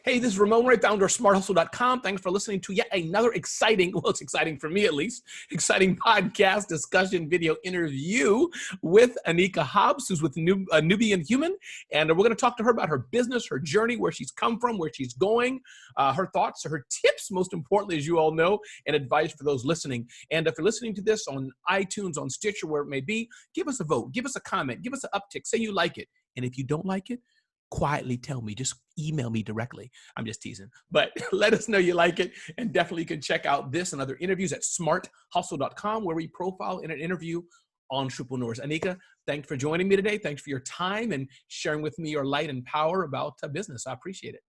Hey, this is Ramon Ray, founder of smarthustle.com. Thanks for listening to yet another exciting, well, it's exciting for me at least, exciting podcast, discussion, video interview with Anika Hobbs, who's with Nubian Human. And we're going to talk to her about her business, her journey, where she's come from, where she's going, her thoughts, her tips, most importantly, as you all know, and advice for those listening. And if you're listening to this on iTunes, on Stitcher, where it may be, give us a vote, give us a comment, give us an uptick, say you like it. And if you don't like it, quietly tell me, just email me directly. I'm just teasing, but let us know you like it. And definitely you can check out this and other interviews at smarthustle.com, where we profile in an interview entrepreneurs. Anika, thanks for joining me today. Thanks for your time and sharing with me your light and power about business. I appreciate it.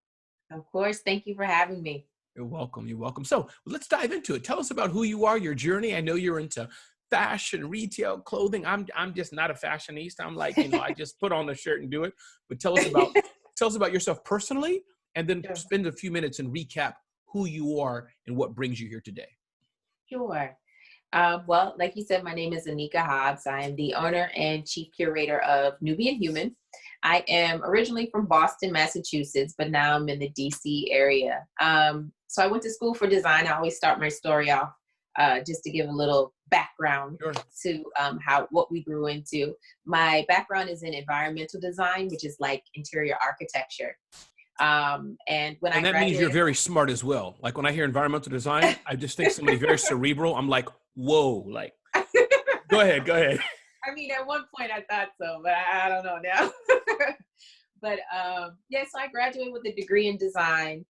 Of course. Thank you for having me. You're welcome. You're welcome. So let's dive into it. Tell us about who you are, your journey. I know you're into fashion, retail, clothing. I'm just not a fashionista. I'm like, I just put on a shirt and do it. But tell us about yourself personally, and then spend a few minutes and recap who you are and what brings you here today. Sure. Well, like you said, my name is Anika Hobbs. I am the owner and chief curator of Nubian Human. I am originally from Boston, Massachusetts, but now I'm in the DC area. So I went to school for design. I always start my story off just to give a little background to what we grew into. My background is in environmental design, which is like interior architecture. And that means you're very smart as well. Like when I hear environmental design, I just think somebody very cerebral. I'm like, whoa, like, go ahead. I mean, at one point I thought so, but I don't know now. But so I graduated with a degree in design.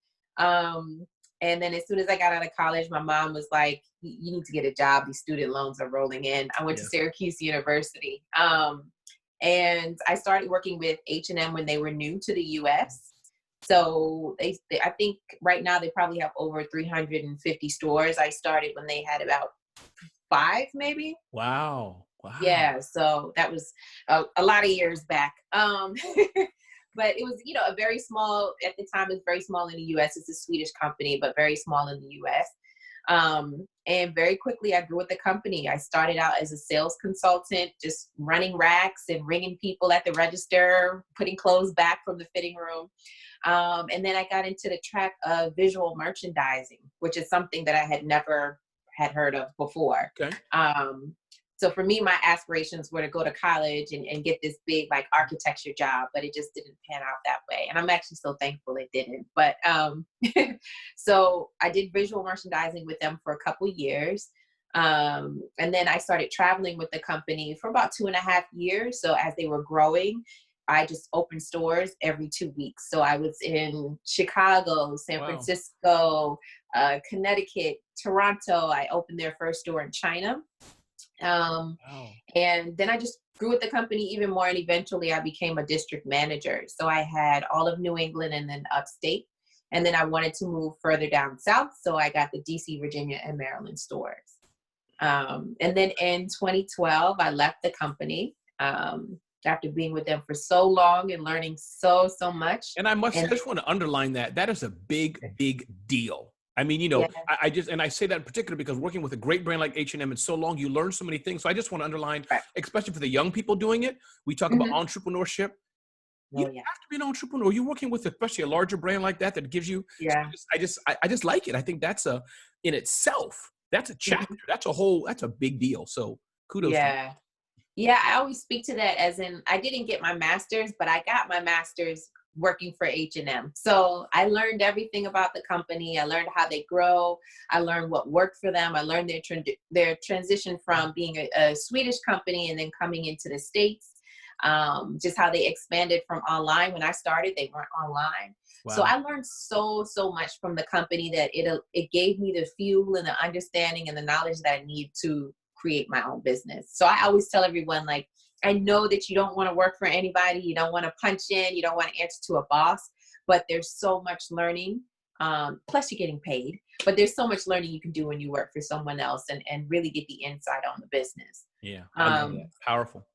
And then as soon as I got out of college, my mom was like, you need to get a job. These student loans are rolling in. I went to Syracuse University. And I started working with H&M when they were new to the U.S. So I think right now they probably have over 350 stores. I started when they had about 5, maybe. Wow. Yeah. So that was a lot of years back. But it was, a very small, at the time, it was very small in the U.S. It's a Swedish company, but very small in the U.S. And very quickly, I grew with the company. I started out as a sales consultant, just running racks and ringing people at the register, putting clothes back from the fitting room. And then I got into the track of visual merchandising, which is something that I had never had heard of before. Okay. So for me, my aspirations were to go to college and get this big like architecture job, but it just didn't pan out that way. And I'm actually so thankful it didn't. But so I did visual merchandising with them for a couple years. And then I started traveling with the company for about 2.5 years. So as they were growing, I just opened stores every 2 weeks. So I was in Chicago, San Francisco, Connecticut, Toronto. I opened their first store in China. And then I just grew with the company even more. And eventually I became a district manager. So I had all of New England and then upstate. And then I wanted to move further down south. So I got the DC, Virginia, and Maryland stores. And then in 2012, I left the company after being with them for so long and learning so much. And I just want to underline that. That is a big deal. I mean, I say that in particular because working with a great brand like H&M, it's so long, you learn so many things. So I just want to underline, especially for the young people doing it, we talk about entrepreneurship. You have to be an entrepreneur. You're working with especially a larger brand like that gives you, I just like it. I think that's in itself, that's a chapter. That's a big deal. So kudos. Yeah, I always speak to that as in, I didn't get my master's, but I got my master's working for H&M. So I learned everything about the company. I learned how they grow. I learned what worked for them. I learned their transition from being a Swedish company and then coming into the States. Just how they expanded from online. When I started, they weren't online. Wow. So I learned so much from the company that it gave me the fuel and the understanding and the knowledge that I need to create my own business. So I always tell everyone, like, I know that you don't want to work for anybody. You don't want to punch in. You don't want to answer to a boss, but there's so much learning. Plus you're getting paid, but there's so much learning you can do when you work for someone else and really get the insight on the business. Yeah. Powerful.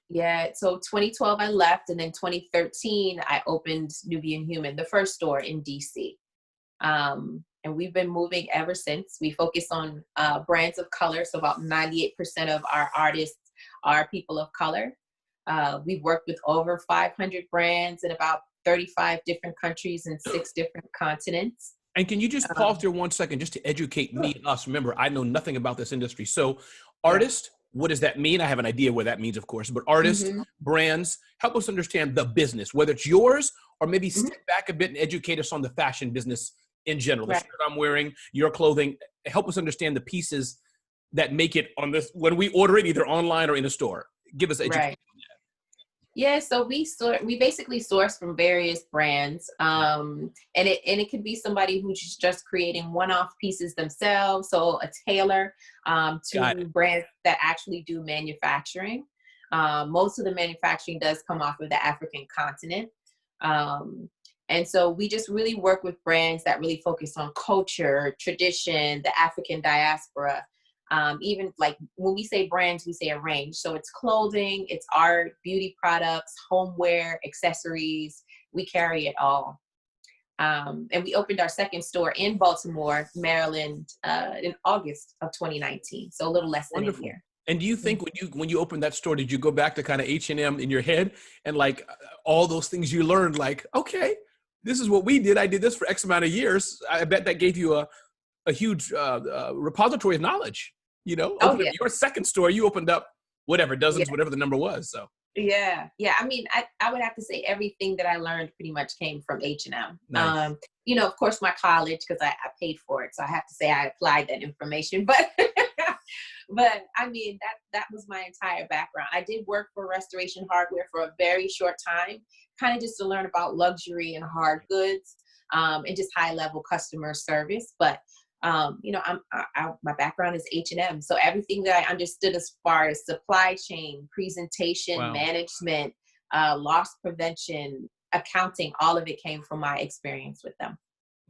Yeah. So 2012, I left. And then 2013, I opened Nubian Human, the first store in DC. And we've been moving ever since. We focus on brands of color. So about 98% of our artists are people of color. We've worked with over 500 brands in about 35 different countries and 6 different continents. And can you just pause there 1 second just to educate me and us? Remember, I know nothing about this industry. So Yeah. artist, what does that mean? I have an idea what that means, of course, but artists, Mm-hmm. brands, help us understand the business, whether it's yours or maybe Mm-hmm. step back a bit and educate us on the fashion business in general. The Right. shirt I'm wearing, your clothing, help us understand the pieces that make it on this when we order it either online or in a store. Give us education. Right. Yeah, so we basically source from various brands, and it could be somebody who's just creating one-off pieces themselves, so a tailor, Got to it. brands that actually do manufacturing. Most of the manufacturing does come off of the African continent, um, and so we just really work with brands that really focus on culture, tradition, the African diaspora. Even like when we say brands, we say a range. So it's clothing, it's art, beauty products, homeware, accessories. We carry it all. And we opened our second store in Baltimore, Maryland, in August of 2019. So a little less than a Wonderful. year. And do you think when you opened that store, did you go back to kind of H&M in your head and like all those things you learned, like, okay, this is what we did. I did this for X amount of years. I bet that gave you a huge repository of knowledge. Oh Open up yeah, your second store, you opened up whatever, yeah, dozens, whatever the number was. So yeah. I mean, I would have to say everything that I learned pretty much came from H&M. nice. Of course, my college, because I paid for it, so I have to say I applied that information. But but I mean, that was my entire background. I did work for Restoration Hardware for a very short time, kind of just to learn about luxury and hard goods, and just high level customer service. But my background is H&M, so everything that I understood as far as supply chain, presentation, Wow. management, loss prevention, accounting, all of it came from my experience with them.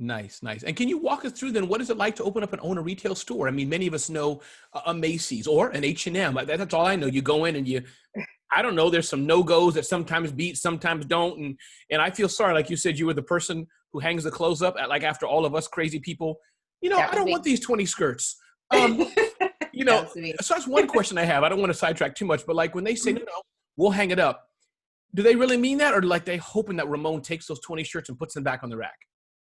Nice, nice. And can you walk us through then what is it like to open up and own a retail store? I mean, many of us know a Macy's or an H&M. That's all I know. You go in and I don't know, there's some no-goes that sometimes beat, sometimes don't. And I feel sorry, like you said, you were the person who hangs the clothes up like after all of us crazy people, That I was don't me. want these 20 skirts. Um, That was me. so that's one question I have. I don't want to sidetrack too much, but like when they say, Mhm. no, we'll hang it up. Do they really mean that? Or like they hoping that Ramon takes those 20 shirts and puts them back on the rack?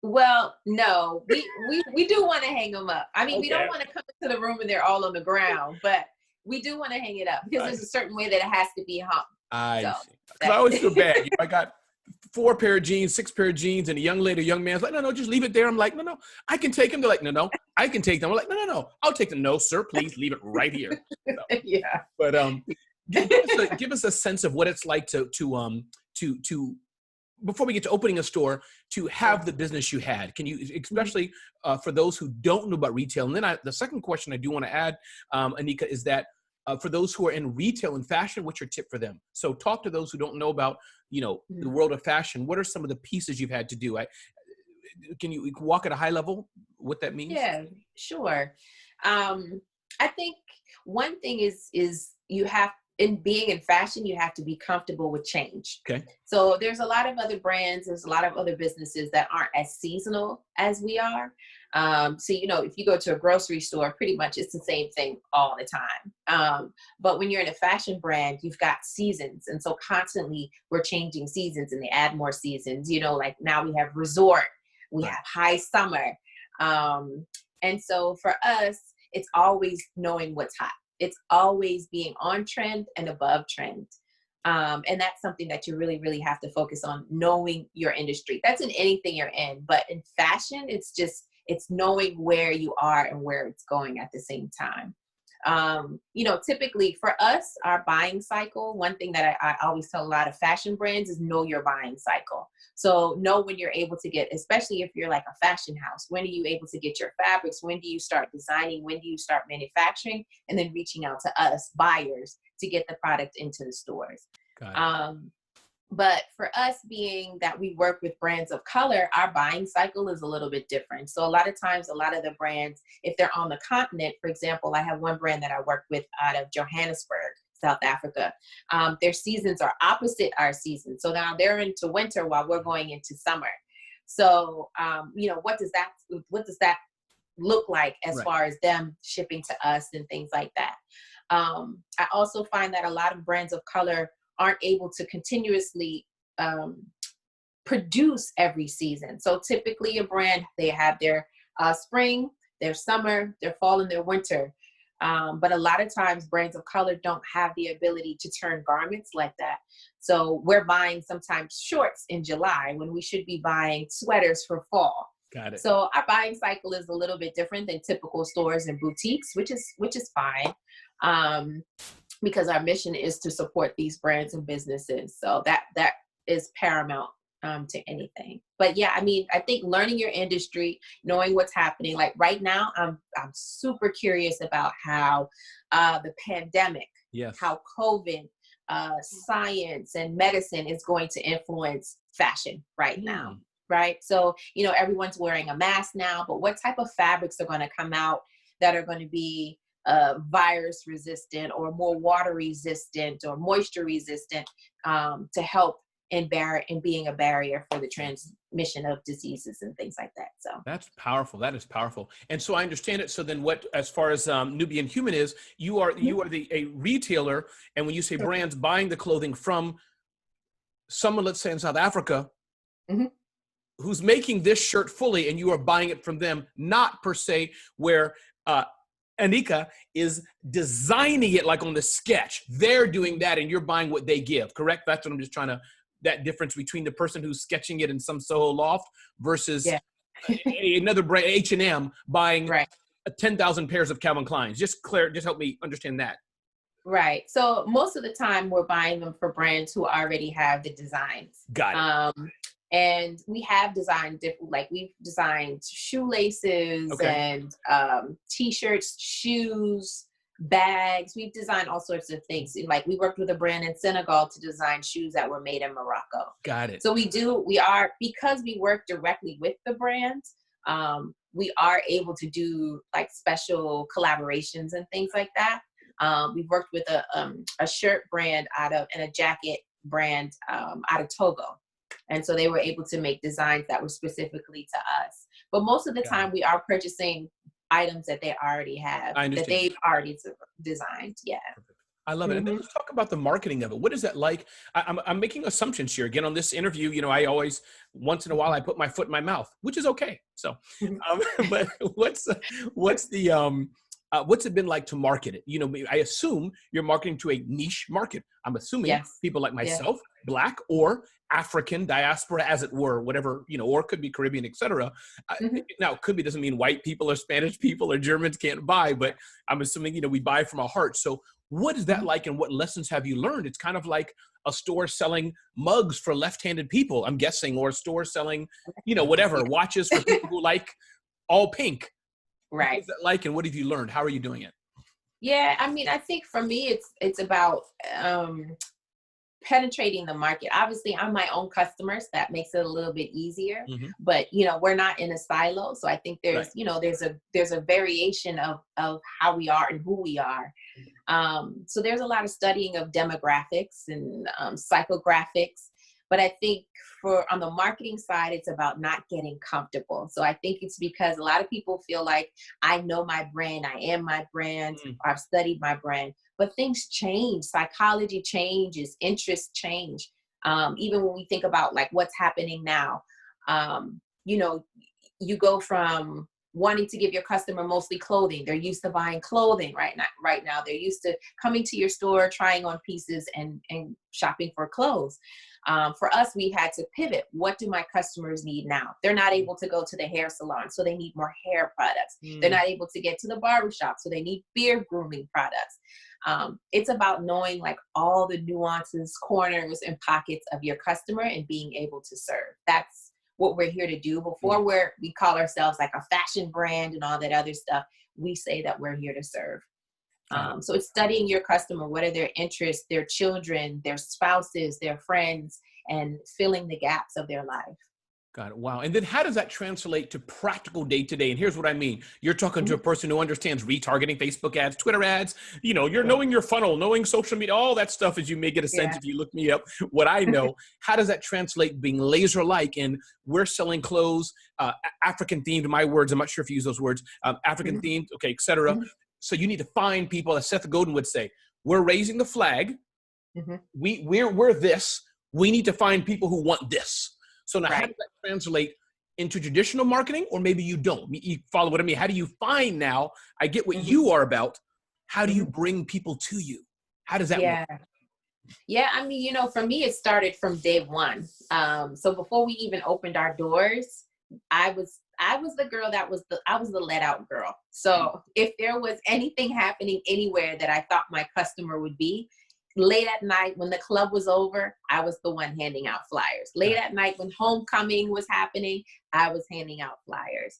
Well, no, we do want to hang them up. I mean, we Okay. don't want to come into the room and they're all on the ground, but we do want to hang it up because there's a certain way that it has to be hung. I So see. Because I that always feel bad. I got 4 pair of jeans, 6 pair of jeans, and a young lady, a young man's like, no, just leave it there. I'm like, no, I can take them. They're like, no, I can take them. I'm like, no, I'll take them. No, sir, please leave it right here. So, yeah. but give us a sense of what it's like to before we get to opening a store, to have the business you had. Can you, especially for those who don't know about retail? And then the second question I do want to add, Anika, is that for those who are in retail and fashion, what's your tip for them? So talk to those who don't know about, the world of fashion. What are some of the pieces you've had to do? Can you walk at a high level what that means? Yeah, sure. I think one thing is you have in being in fashion, you have to be comfortable with change. Okay. So there's a lot of other brands, there's a lot of other businesses that aren't as seasonal as we are. So if you go to a grocery store, pretty much it's the same thing all the time. But when you're in a fashion brand, you've got seasons, and so constantly we're changing seasons, and they add more seasons. Like now we have resort, we Right. have high summer, and so for us, it's always knowing what's hot. It's always being on trend and above trend. And that's something that you really, really have to focus on, knowing your industry. That's in anything you're in, but in fashion, it's knowing where you are and where it's going at the same time. Typically for us, our buying cycle, one thing that I always tell a lot of fashion brands is know your buying cycle. So know when you're able to get, especially if you're like a fashion house, when are you able to get your fabrics? When do you start designing? When do you start manufacturing? And then reaching out to us buyers to get the product into the stores. Got it. But for us, being that we work with brands of color, our buying cycle is a little bit different. So a lot of times, a lot of the brands, if they're on the continent, for example, I have one brand that I work with out of Johannesburg, South Africa. Their seasons are opposite our seasons. So now they're into winter while we're going into summer. So, what does that look like as Right. far as them shipping to us and things like that? I also find that a lot of brands of color aren't able to continuously produce every season. So typically a brand, they have their spring, their summer, their fall, and their winter. But a lot of times brands of color don't have the ability to turn garments like that. So we're buying sometimes shorts in July when we should be buying sweaters for fall. Got it. So our buying cycle is a little bit different than typical stores and boutiques, which is fine. Because our mission is to support these brands and businesses. So that is paramount to anything. But yeah, I mean, I think learning your industry, knowing what's happening, like right now, I'm super curious about how the pandemic, yes, how COVID, science and medicine is going to influence fashion right now. Right. So, everyone's wearing a mask now, but what type of fabrics are going to come out that are going to be virus resistant or more water resistant or moisture resistant to help in being a barrier for the transmission of diseases and things like that. So that's powerful. That is powerful. And so I understand it. So then what, as far as Nubian Human is, you are a retailer. And when you say brands buying the clothing from someone, let's say in South Africa, who's making this shirt fully, and you are buying it from them, not per se where Anika is designing it like on the sketch. They're doing that and you're buying what they give, correct? That's what I'm just trying to, that difference between the person who's sketching it in some Soho loft versus another brand, H&M, buying 10,000 pairs of Calvin Kleins. Just help me understand that. Right. So most of the time we're buying them for brands who already have the designs. Got it. And we have designed different, like we've designed shoelaces and T-shirts, shoes, bags. We've designed all sorts of things. Like we worked with a brand in Senegal to design shoes that were made in Morocco. Got it. So because we work directly with the brands, we are able to do like special collaborations and things like that. We've worked with a shirt brand and a jacket brand out of Togo. And so they were able to make designs that were specifically to us. But most of the time we are purchasing items that they already have, that they've already designed. Yeah. I love it. And then let's talk about the marketing of it. What is that like? I'm making assumptions here. Again, on this interview, I always, once in a while, I put my foot in my mouth, which is okay. So, but what's it been like to market it? I assume you're marketing to a niche market. I'm assuming people like myself, Black or African diaspora, as it were, whatever, or it could be Caribbean, etc. Now, could be doesn't mean white people or Spanish people or Germans can't buy, but I'm assuming, we buy from our heart. So what is that like and what lessons have you learned? It's kind of like a store selling mugs for left-handed people, I'm guessing, or a store selling, whatever, watches for people who like all pink. Right. What is that like and what have you learned? How are you doing it? Yeah, I mean, I think for me, it's about penetrating the market. Obviously, I'm my own customer, so that makes it a little bit easier. But we're not in a silo, so I think there's there's a variation of how we are and who we are. So there's a lot of studying of demographics and psychographics. But I think on the marketing side, it's about not getting comfortable. So I think it's because a lot of people feel like I know my brand, I am my brand, or I've studied my brand. But things change, psychology changes, interests change. Even when we think about like what's happening now, you go from wanting to give your customer mostly clothing. They're used to buying clothing right now. They're used to coming to your store, trying on pieces and shopping for clothes. For us, we had to pivot. What do my customers need now? They're not able to go to the hair salon, so they need more hair products. They're not able to get to the barbershop, so they need beard grooming products. It's about knowing like all the nuances, corners, and pockets of your customer and being able to serve. That's what we're here to do. Before we call ourselves like a fashion brand and all that other stuff, we say that we're here to serve. So it's studying your customer. What are their interests, their children, their spouses, their friends, and filling the gaps of their life. Got it. Wow. And then how does that translate to practical day to day? And here's what I mean. You're talking to a person who understands retargeting, Facebook ads, Twitter ads, you're knowing your funnel, knowing social media, all that stuff, as you may get a sense if you look me up, what I know. How does that translate being laser-like in we're selling clothes, African themed, my words, I'm not sure if you use those words, African themed, okay, et cetera. So you need to find people, as Seth Godin would say, we're raising the flag. We're this. We need to find people who want this. So now how Right. does that translate into traditional marketing, or maybe you don't? You follow what I mean? How do you find now, I get what Hmm. you are about. How do you Hmm. bring people to you? How does that work? Yeah. Yeah, I mean, for me, it started from day one. So before we even opened our doors, I was the girl I was the let out girl. So if there was anything happening anywhere that I thought my customer would be, late at night when the club was over, I was the one handing out flyers. Late at night when homecoming was happening, I was handing out flyers.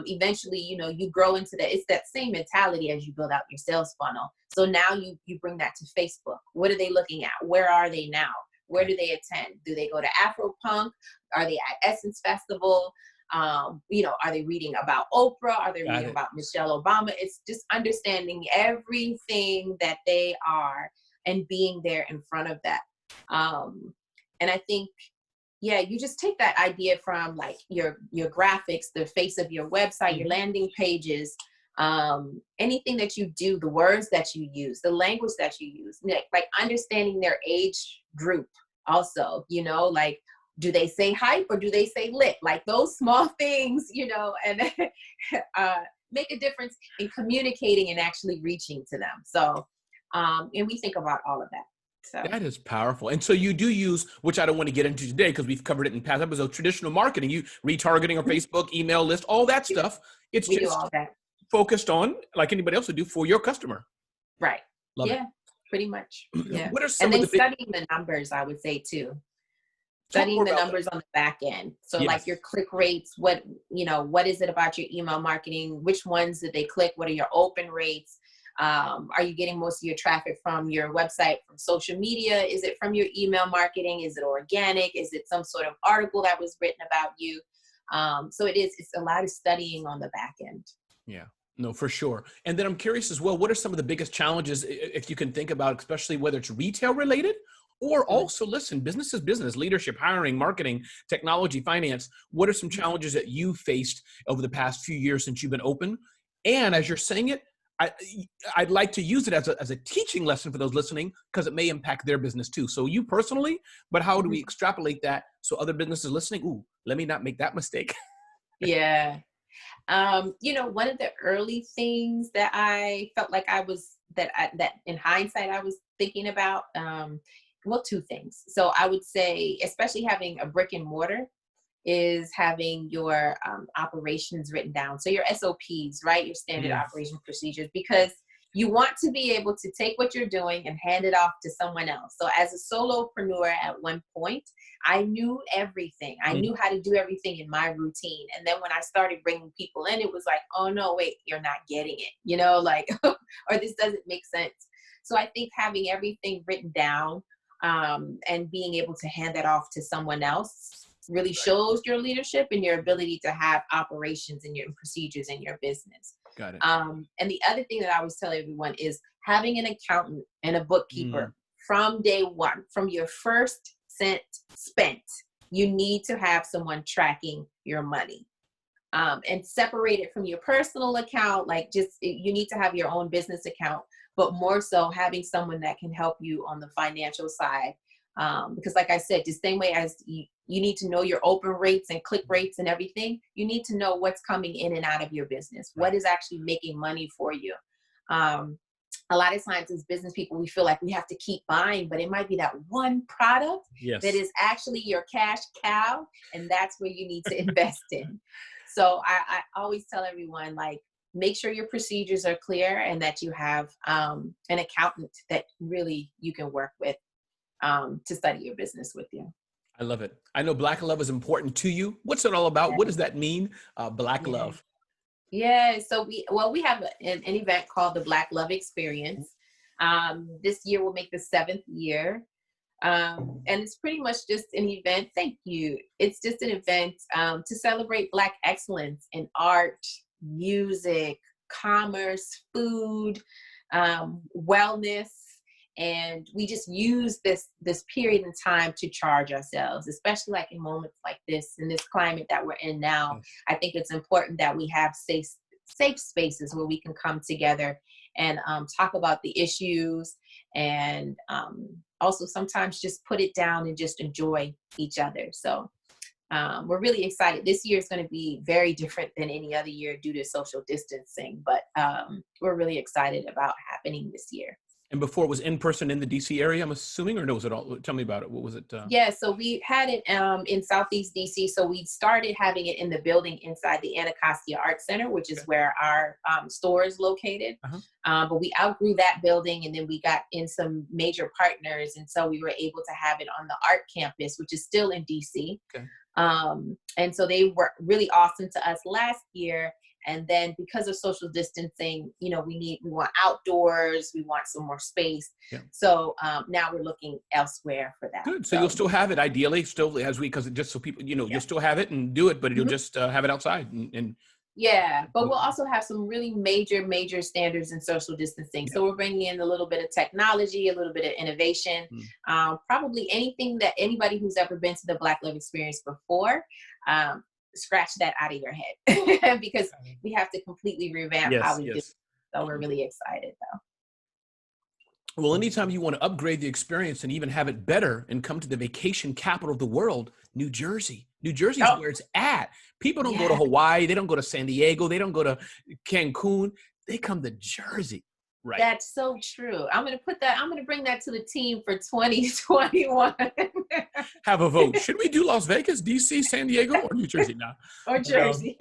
Eventually, you grow into that. It's that same mentality as you build out your sales funnel. So now you bring that to Facebook. What are they looking at? Where are they now? Where do they attend? Do they go to Afro Punk? Are they at Essence Festival? Are they reading about Oprah? Are they Got reading it. about Michelle Obama? It's just understanding everything that they are and being there in front of that. And I think, yeah, you just take that idea from like your graphics, the face of your website, your Mhm. landing pages, anything that you do, the words that you use, the language that you use, like understanding their age group also, like, do they say hype or do they say lit? Like those small things, and uh, make a difference in communicating and actually reaching to them. So, and we think about all of that. So That is powerful. And so you do use, which I don't want to get into today because we've covered it in past episodes, traditional marketing, you retargeting or Facebook, email list, all that we stuff. It's we do just all that. focused on, like anybody else would do, for your customer. Right. Love it. Yeah, pretty much. Yeah. What are And some of then the big, studying the numbers, I would say too. talk Studying more the about that? numbers on the back end. So like your Yes. click rates, what is it about your email marketing? Which ones did they click? What are your open rates? Are you getting most of your traffic from your website, from social media? Is it from your email marketing? Is it organic? Is it some sort of article that was written about you? So it's a lot of studying on the back end. Yeah, no, for sure. And then I'm curious as well, what are some of the biggest challenges, if you can think about, especially whether it's retail related or Mhm. also, listen, business is business, leadership, hiring, marketing, technology, finance. What are some challenges that you faced over the past few years since you've been open? And as you're saying it, I, I'd like to use it as a teaching lesson for those listening because it may impact their business too. So you personally, but how do we Mhm. extrapolate that so other businesses listening, ooh, let me not make that mistake. Yeah. One of the early things that I felt like that in hindsight I was thinking about, well, two things. So I would say, especially having a brick and mortar, is having your operations written down. So your SOPs, right? Your standard Mm, operation procedures, because you want to be able to take what you're doing and hand it off to someone else. So as a solopreneur at one point, I knew everything. I mhm. knew how to do everything in my routine. And then when I started bringing people in, it was like, oh no, wait, you're not getting it, like, or this doesn't make sense. So I think having everything written down, and being able to hand that off to someone else really Right. shows your leadership and your ability to have operations and your procedures in your business. Got it. And the other thing that I always tell everyone is having an accountant and a Mm, bookkeeper from day one, from your first cent spent. You need to have someone tracking your money, and separate it from your personal account. Like, just you need to have your own business account, but more so having someone that can help you on the financial side. Because like I said, the same way as you need to know your open rates and click rates and everything, you need to know what's coming in and out of your business, what right. is actually making money for you. um, a lot of times as business people, we feel like we have to keep buying, but it might be that one product that Yes. is actually your cash cow, and that's where you need to invest in. So I always tell everyone, like, make sure your procedures are clear and that you have an accountant that really you can work with, to study your business with you. I love it. I know Black love is important to you. What's it all about? Yeah, What does that mean? Black yeah, love. yeah. So we have an event called the Black Love Experience. This year will make the 7th year. And it's pretty much just an event. Thank you. It's just an event, to celebrate Black excellence in art, music, commerce, food, wellness. And we just use this period in time to charge ourselves, especially like in moments like this, in this climate that we're in now. Yes. I think it's important that we have safe spaces where we can come together and talk about the issues, and also sometimes just put it down and just enjoy each other. So we're really excited. This year is going to be very different than any other year due to social distancing, but we're really excited about happening this year. And before it was in person in the DC area, I'm assuming, or no, was it all? Tell me about it. What was it? Yeah, so we had it in Southeast DC. So we started having it in the building inside the Anacostia Art Center, which is where our store is located. But we outgrew that building, and then we got in some major partners. And so we were able to have it on the art campus, which is still in DC. Okay. And so they were really awesome to us last year. And then because of social distancing, you know, we want outdoors, we want some more space. Yeah. So now we're looking elsewhere for that. Good. So you'll still have it ideally, still as because just so people, you know, you'll still have it and do it, but you'll just have it outside and yeah, but we'll also have some really major standards in social distancing. So we're bringing in a little bit of technology, a little bit of innovation, probably anything that anybody who's ever been to the Black Love Experience before, scratch that out of your head because we have to completely revamp how we do. So we're really excited though. Well, anytime you want to upgrade the experience and even have it better and come to the vacation capital of the world, New Jersey. New Jersey is where it's at. People don't go to Hawaii. They don't go to San Diego. They don't go to Cancun. They come to Jersey. Right. That's so true. I'm going to bring that to the team for 2021. Have a vote. Should we do Las Vegas, DC, San Diego, or New Jersey now? Or Jersey.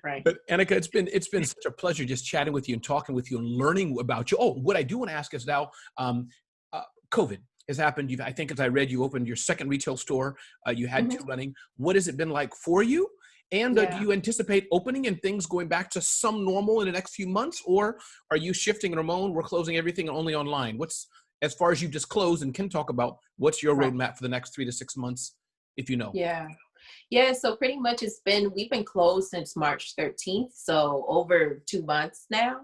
Right. But Annika, it's been such a pleasure just chatting with you and talking with you and learning about you. Oh, what I do want to ask is now, COVID has happened. I think as I read, you opened your second retail store. You had two running. What has it been like for you? And do you anticipate opening and things going back to some normal in the next few months? Or are you shifting, Ramon, we're closing everything only online? What's, as far as you've disclosed and can talk about, what's your roadmap for the next 3 to 6 months, if you know? Yeah, so pretty much we've been closed since March 13th. So over 2 months now,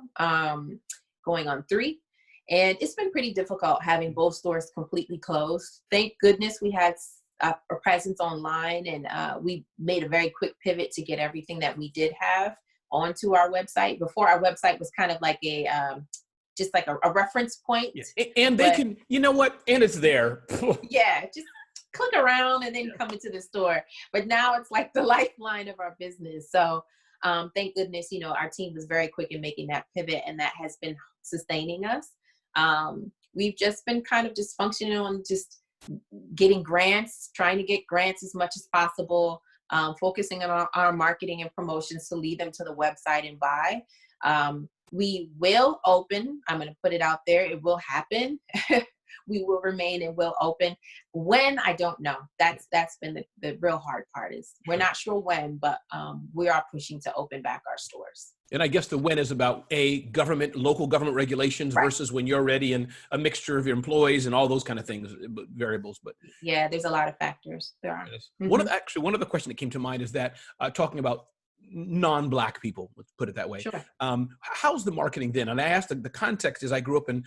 going on 3. And it's been pretty difficult having both stores completely closed. Thank goodness we had a presence online, and we made a very quick pivot to get everything that we did have onto our website. Before, our website was kind of like just like a reference point. Yeah. And they can, you know what? And it's there. Just click around and then come into the store. But now it's like the lifeline of our business. So thank goodness, you know, our team was very quick in making that pivot, and that has been sustaining us. We've just been kind of just functioning on just getting grants, trying to get grants as much as possible, focusing on our marketing and promotions to lead them to the website and buy. We will open. I'm going to put it out there. It will happen. We will remain and will open. When, I don't know. That's been the real hard part is we're not sure when, but we are pushing to open back our stores. And I guess the when is about local government regulations versus when you're ready, and a mixture of your employees and all those kind of things, variables. But yeah, there's a lot of factors. There are. One of the questions that came to mind is that talking about non-Black people, let's put it that way. Sure. How's the marketing then? And I asked, the context is I grew up in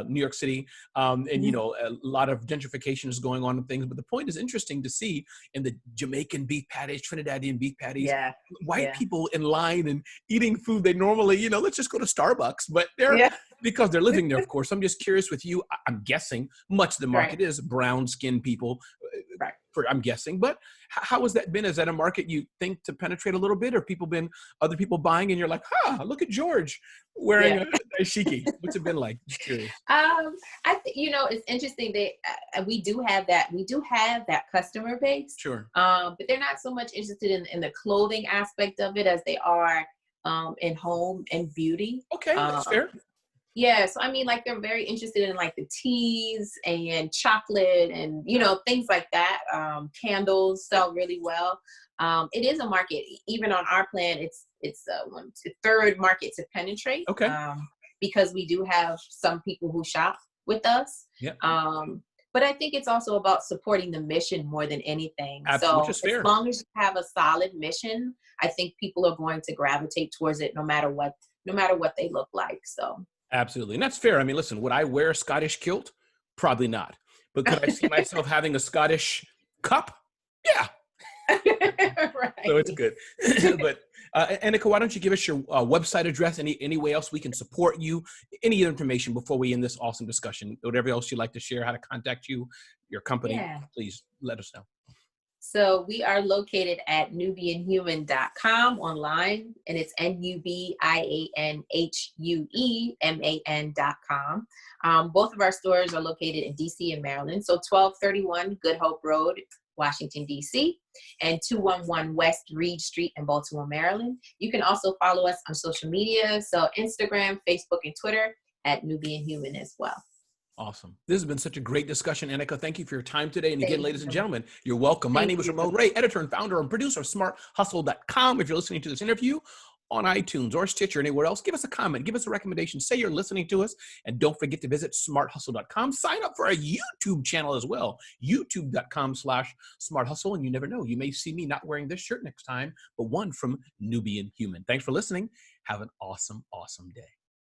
New York City, and you know, a lot of gentrification is going on and things. But the point is interesting to see in the Jamaican beef patties, Trinidadian beef patties, white people in line and eating food they normally, you know, let's just go to Starbucks, but they're because they're living there, of course. I'm just curious with you. I'm guessing much of the market is brown-skinned people. I'm guessing, but how has that been? Is that a market you think to penetrate a little bit, or other people buying and you're like, look at George wearing a dashiki? What's it been like? Just curious. I think, you know, it's interesting that we do have that customer base. Sure. But they're not so much interested in the clothing aspect of it as they are in home and beauty. Okay, that's fair. Yeah, so I mean, like they're very interested in like the teas and chocolate and, you know, things like that. Candles sell really well. It is a market, even on our plan, it's a third market to penetrate. Okay. Because we do have some people who shop with us. Yeah. But I think it's also about supporting the mission more than anything. Absolutely, so which is fair. As long as you have a solid mission, I think people are going to gravitate towards it no matter what they look like. So. Absolutely. And that's fair. I mean, listen, would I wear a Scottish kilt? Probably not. But could I see myself having a Scottish cup? Yeah. Right. So it's good. But Annika, why don't you give us your website address, any way else we can support you, any information before we end this awesome discussion, whatever else you'd like to share, how to contact you, your company, please let us know. So we are located at nubianhuman.com online, and it's nubianhueman.com. Both of our stores are located in DC and Maryland. So 1231 Good Hope Road, Washington, DC, and 211 West Reed Street in Baltimore, Maryland. You can also follow us on social media, so Instagram, Facebook, and Twitter at Nubian Human as well. Awesome. This has been such a great discussion, Anika. Thank you for your time today. And again, Thank ladies and you. gentlemen, you're welcome. My Thank name is you. Ramon Ray, editor and founder and producer of smarthustle.com. If you're listening to this interview on iTunes or Stitcher or anywhere else, give us a comment, give us a recommendation, say you're listening to us, and don't forget to visit smarthustle.com. Sign up for our YouTube channel as well, youtube.com/smarthustle. And you never know, you may see me not wearing this shirt next time, but one from Nubian Human. Thanks for listening. Have an awesome, awesome day.